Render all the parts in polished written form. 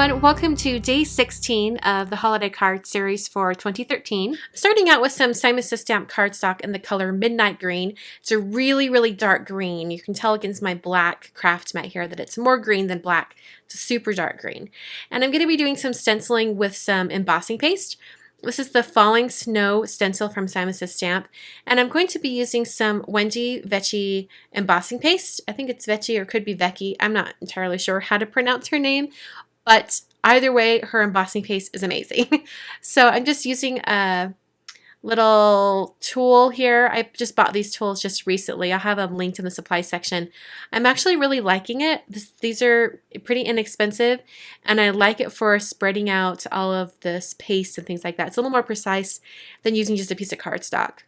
everyone, welcome to day 16 of the holiday card series for 2013. Starting out with some Simon Says Stamp cardstock in the color Midnight Green. It's a really dark green. You can tell against my black craft mat here that it's more green than black. It's a super dark green. And I'm going to be doing some stenciling with some embossing paste. This is the Falling Snow stencil from Simon Says Stamp, and I'm going to be using some Wendy Vecchi embossing paste. I think it's Vecchi or could be Vecchi. I'm not entirely sure how to pronounce her name, but either way, her embossing paste is amazing. So I'm just using a little tool here. I just bought these tools just recently. I'll have them linked in the supply section. I'm actually really liking it. These are pretty inexpensive, and I like it for spreading out all of this paste and things like that. It's a little more precise than using just a piece of cardstock.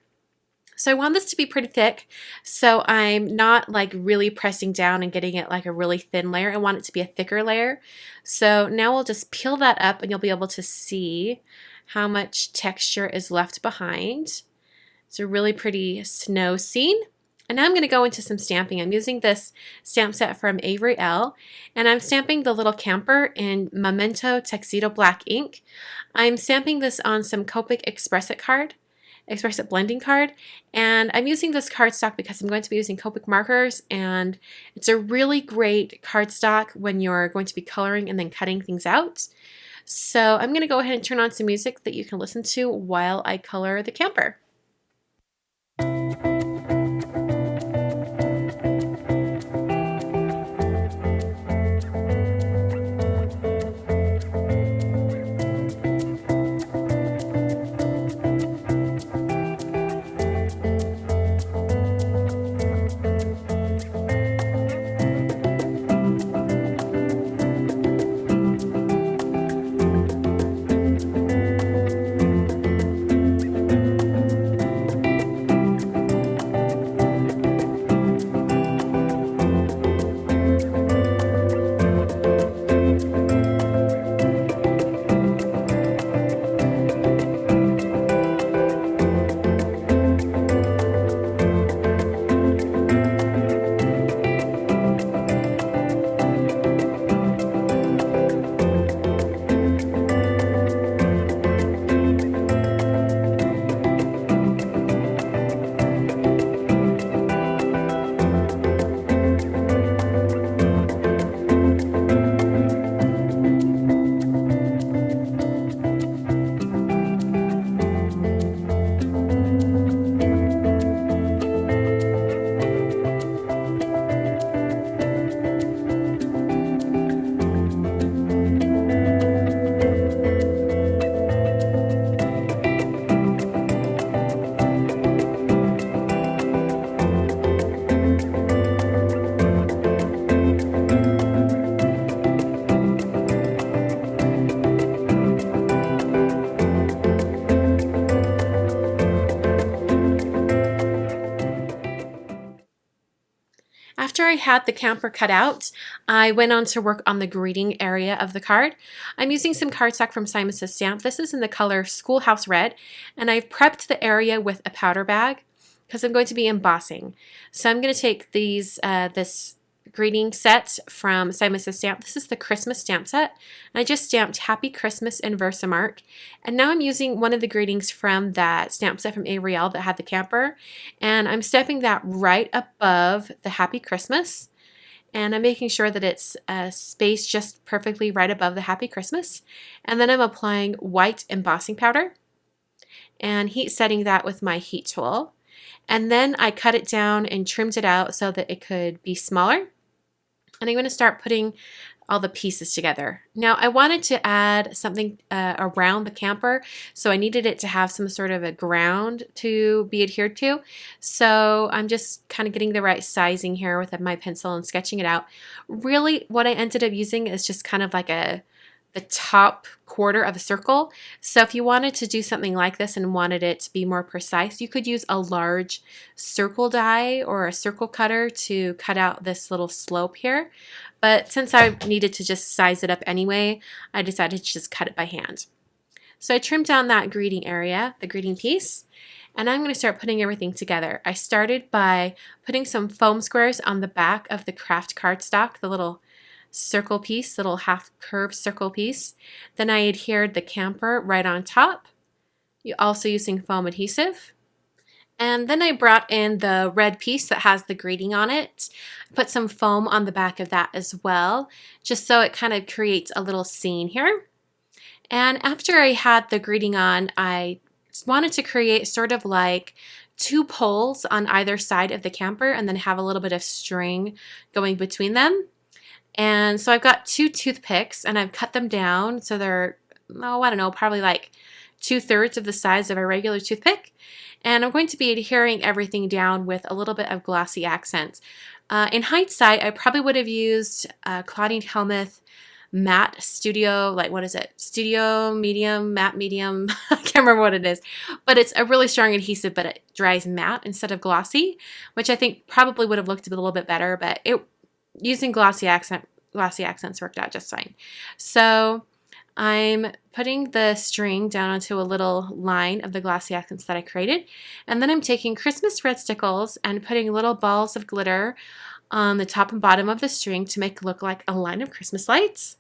So I want this to be pretty thick, so I'm not like really pressing down and getting it like a really thin layer. I want it to be a thicker layer. So now we'll just peel that up and you'll be able to see how much texture is left behind. It's a really pretty snow scene. And now I'm going to go into some stamping. I'm using this stamp set from Avery Elle, and I'm stamping the little camper in Memento Tuxedo Black ink. I'm stamping this on some Copic Express-It blending card, and I'm using this cardstock because I'm going to be using Copic markers, and it's a really great cardstock when you're going to be coloring and then cutting things out. So I'm going to go ahead and turn on some music that you can listen to while I color the camper. After I had the camper cut out, I went on to work on the greeting area of the card. I'm using some cardstock from Simon Says Stamp. This is in the color Schoolhouse Red, and I've prepped the area with a powder bag because I'm going to be embossing. So I'm going to take these this greeting set from Simon Says Stamp. This is the Christmas stamp set, and I just stamped Happy Christmas in Versamark. And now I'm using one of the greetings from that stamp set from Avery Elle that had the camper, and I'm stamping that right above the Happy Christmas, and I'm making sure that it's spaced just perfectly right above the Happy Christmas. And then I'm applying white embossing powder and heat setting that with my heat tool. And then I cut it down and trimmed it out so that it could be smaller. And I'm going to start putting all the pieces together. Now I wanted to add something around the camper, so I needed it to have some sort of a ground to be adhered to. So I'm just kind of getting the right sizing here with my pencil and sketching it out. Really what I ended up using is just kind of like the top quarter of a circle. So if you wanted to do something like this and wanted it to be more precise, you could use a large circle die or a circle cutter to cut out this little slope here. But since I needed to just size it up anyway, I decided to just cut it by hand. So I trimmed down that greeting area, the greeting piece, and I'm going to start putting everything together. I started by putting some foam squares on the back of the craft cardstock, the little circle piece, little half curved circle piece. Then I adhered the camper right on top, also using foam adhesive. And then I brought in the red piece that has the greeting on it. Put some foam on the back of that as well, just so it kind of creates a little scene here. And after I had the greeting on, I wanted to create sort of like 2 poles on either side of the camper and then have a little bit of string going between them. And so I've got 2 toothpicks and I've cut them down so they're, oh, I don't know, probably like 2/3 of the size of a regular toothpick. And I'm going to be adhering everything down with a little bit of glossy accents. In hindsight, I probably would have used Claudine Hellmuth matte studio, like what is it? Studio medium, matte medium. I can't remember what it is, but it's a really strong adhesive, but it dries matte instead of glossy, which I think probably would have looked a little bit better, but using glossy accents worked out just fine. So I'm putting the string down onto a little line of the glossy accents that I created, and then I'm taking Christmas red stickles and putting little balls of glitter on the top and bottom of the string to make it look like a line of Christmas lights.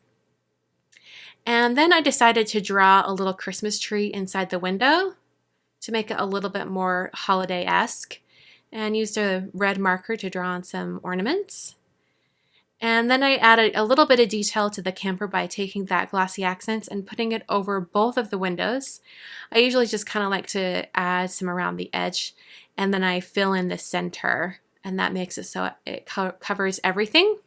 And then I decided to draw a little Christmas tree inside the window to make it a little bit more holiday-esque, and used a red marker to draw on some ornaments. And then I added a little bit of detail to the camper by taking that glossy accents and putting it over both of the windows. I usually just kind of like to add some around the edge, and then I fill in the center, and that makes it so it covers everything.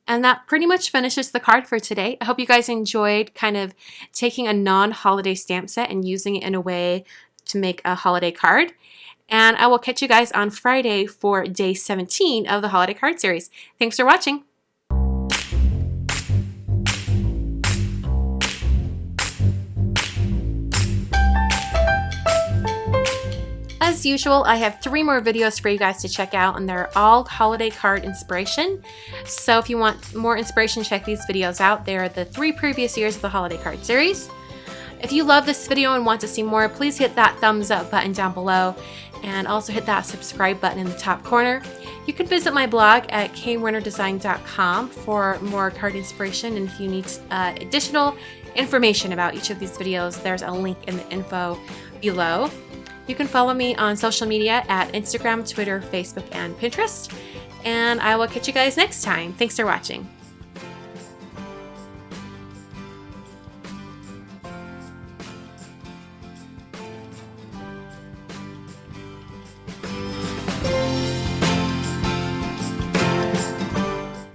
And that pretty much finishes the card for today. I hope you guys enjoyed kind of taking a non-holiday stamp set and using it in a way to make a holiday card. And I will catch you guys on Friday for day 17 of the holiday card series. Thanks for watching. As usual, I have 3 more videos for you guys to check out, and they're all holiday card inspiration. So if you want more inspiration, check these videos out. They are the 3 previous years of the holiday card series. If you love this video and want to see more, please hit that thumbs up button down below, and also hit that subscribe button in the top corner. You can visit my blog at kwernerdesign.com for more card inspiration, and if you need additional information about each of these videos, there's a link in the info below. You can follow me on social media at Instagram, Twitter, Facebook, and Pinterest, and I will catch you guys next time. Thanks for watching.